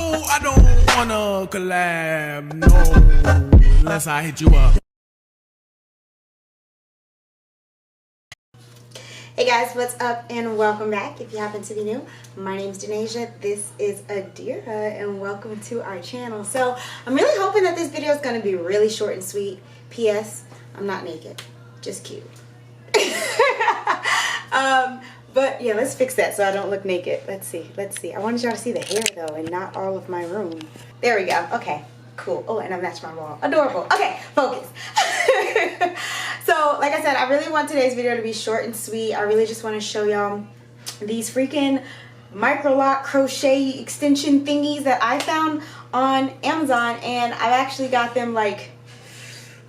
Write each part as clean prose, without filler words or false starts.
I don't wanna collab, no, unless I hit you up. Hey guys, what's up and welcome back. If you happen to be new, my name's Denasiha, this is ADIRA, and welcome to our channel. So I'm really hoping that this video is going to be really short and sweet. P.S. I'm not naked, just cute. But yeah, let's fix that so I don't look naked. Let's see. I wanted y'all to see the hair though and not all of my room. There we go. Okay, cool. Oh, and I matched my wall. Adorable. Okay, focus. So like I said, I really want today's video to be short and sweet. I really just want to show y'all these freaking Microloc crochet extension thingies that I found on Amazon, and I've actually got them like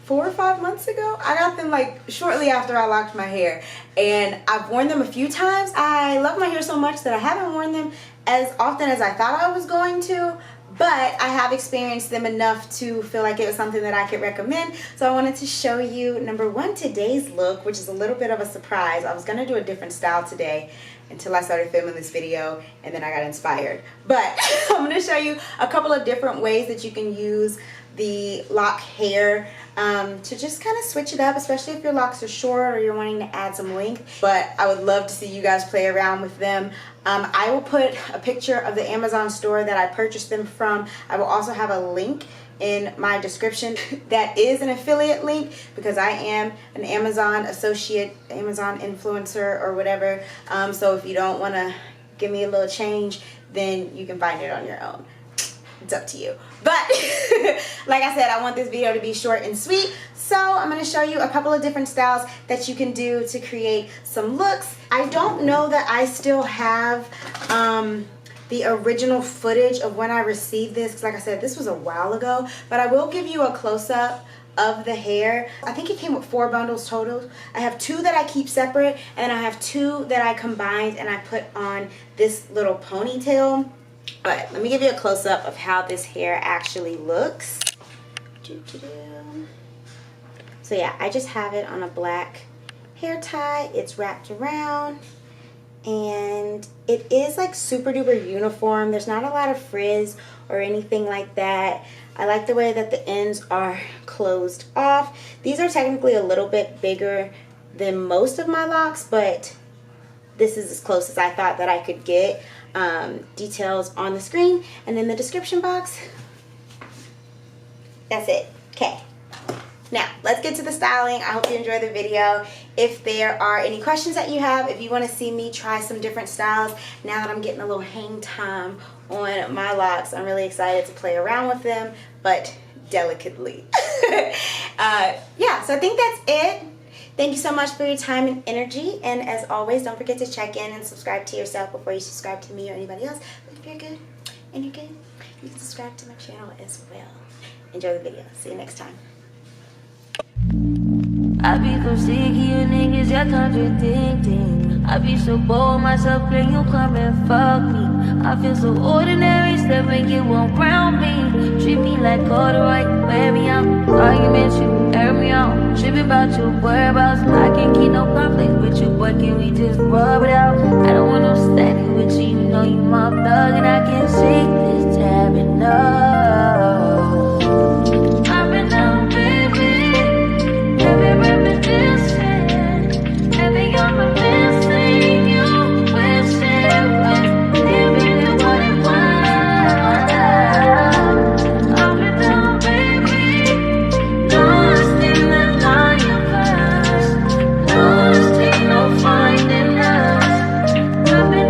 4 or 5 months ago. I got them like shortly after I locked my hair, and I've worn them a few times. I love my hair so much that I haven't worn them as often as I thought I was going to, but I have experienced them enough to feel like it was something that I could recommend. So I wanted to show you, number one, today's look, which is a little bit of a surprise. I was gonna do a different style today until I started filming this video, and then I got inspired. But I'm gonna show you a couple of different ways that you can use the lock hair to just kind of switch it up, especially if your locks are short or you're wanting to add some length. But I would love to see you guys play around with them. I will put a picture of the Amazon store that I purchased them from. I will also have a link in my description that is an affiliate link, because I am an Amazon associate, Amazon influencer or whatever. So if you don't want to give me a little change, then you can find it on your own. It's up to you. But like I said, I want this video to be short and sweet, so I'm going to show you a couple of different styles that you can do to create some looks. I don't know that I still have the original footage of when I received this, because like I said, this was a while ago, but I will give you a close-up of the hair. I think it came with 4 bundles total. I have 2 that I keep separate, and then I have 2 that I combined and I put on this little ponytail. But let me give you a close-up of how this hair actually looks. So yeah, I just have it on a black hair tie. It's wrapped around, and it is like super duper uniform. There's not a lot of frizz or anything like that. I like the way that the ends are closed off. These are technically a little bit bigger than most of my locks, but this is as close as I thought that I could get. Details on the screen and in the description box. That's it. Okay, now let's get to the styling. I hope you enjoy the video. If there are any questions that you have, if you want to see me try some different styles, now that I'm getting a little hang time on my locks, I'm really excited to play around with them, but delicately. Yeah, so I think that's it. Thank you so much for your time and energy, and as always, don't forget to check in and subscribe to yourself before you subscribe to me or anybody else. But if you're good and you're good, you can subscribe to my channel as well. Enjoy the video. See you next time. I be so sick of you niggas, you're contradicting. I be so bored myself, then you come and fuck me. I feel so ordinary, stuff make you want round me. Treat me like corduroy, wear me out. Arguments, you air me out. Tripping about your whereabouts. I can't keep no conflict with you, boy, can we just rub it out? I don't want no static with you, you know you my thug, and I can't shake this tabbing up. I've been down, baby. Every reminiscing, every I'm a missing you, wishing was living in what it was. I've been down, baby, lost in the lion verse, lost in no finding us. I've been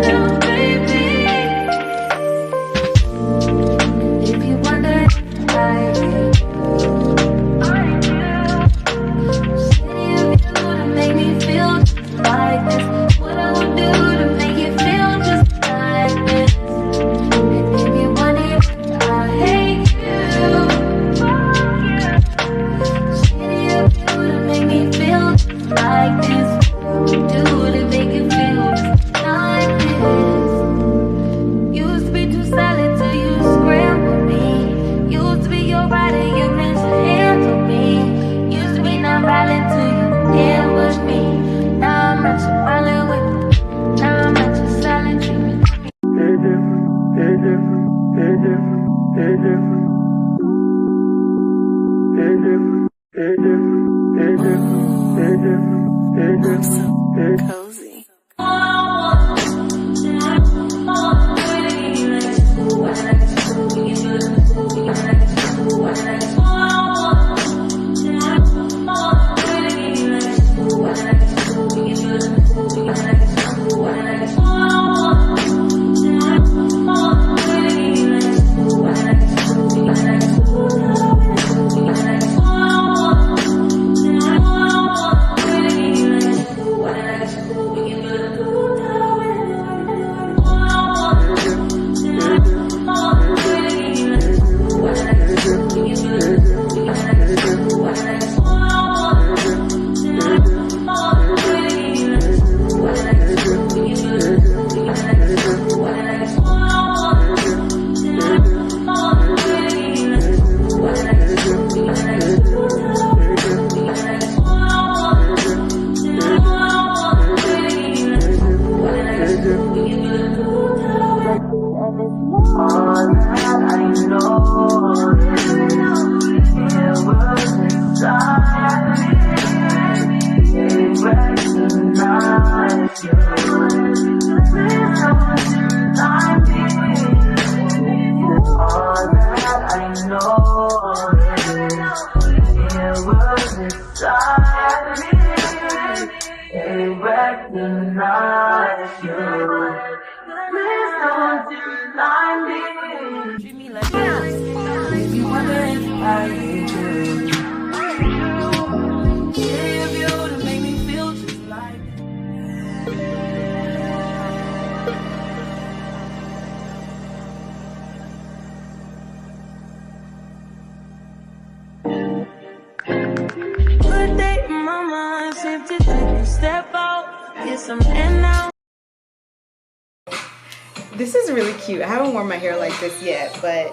This is really cute. I haven't worn my hair like this yet, but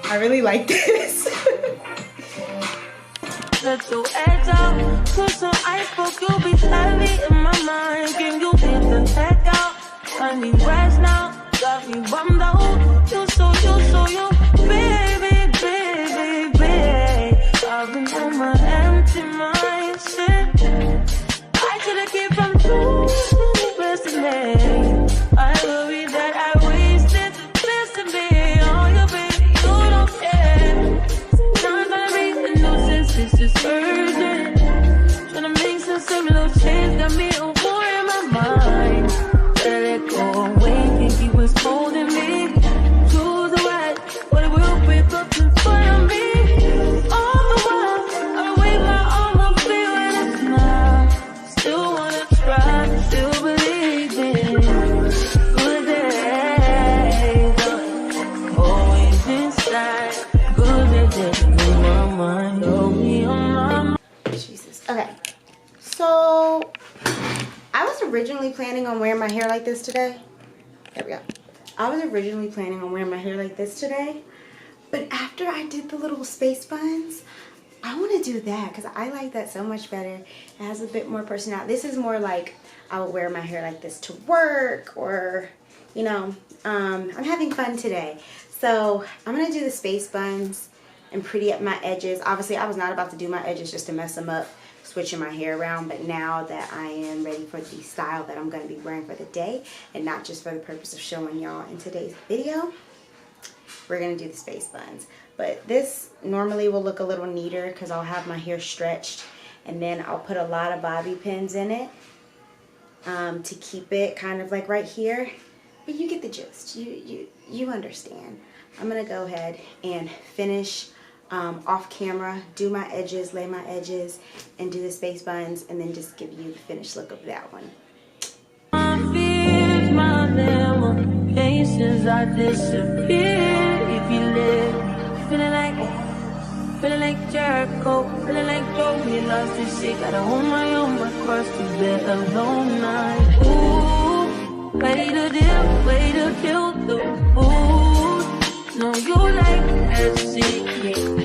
I really like this. Let your edge out. Put some ice book, you'll be heavy in my mind. Can you get the heck out? I need rest now. Got me bummed out. You baby, baby, baby. I've been on my empty mind. Shit. I should've kept from choosing best in me. I worry that I wasted the best in me. Oh, you baby, you don't care. Not gonna make a nuisance, this is urgent. Tryna make some similar change, got me a war in my mind. Let it go away, think he was holding me. Choose the right, but it will break up in front of me. All the while, I wait my arm, I'm feeling it now. Still wanna try, still believe in good days. Always inside, good days in my mind. Oh, me on my mind. Jesus. Okay. So, I was originally planning on wearing my hair like this today. There we go. I was originally planning on wearing my hair like this today. But after I did the little space buns, I want to do that because I like that so much better. It has a bit more personality. This is more like I would wear my hair like this to work, or, you know, I'm having fun today. So I'm going to do the space buns and pretty up my edges. Obviously, I was not about to do my edges just to mess them up, switching my hair around, but now that I am ready for the style that I'm going to be wearing for the day, and not just for the purpose of showing y'all in today's video, we're going to do the space buns. But this normally will look a little neater because I'll have my hair stretched, and then I'll put a lot of bobby pins in it to keep it kind of like right here. But you get the gist. You understand. I'm going to go ahead and finish off camera, do my edges, lay my edges, and do the space buns, and then just give you the finished look of that one. My fears, my limitations, I disappear if you live. Feeling like Jericho, feeling like Joe, we lost this shit. Gotta hold my own, but cross the bed alone night. Ooh, way to dip, way to kill the food. No, you like that shit, yeah.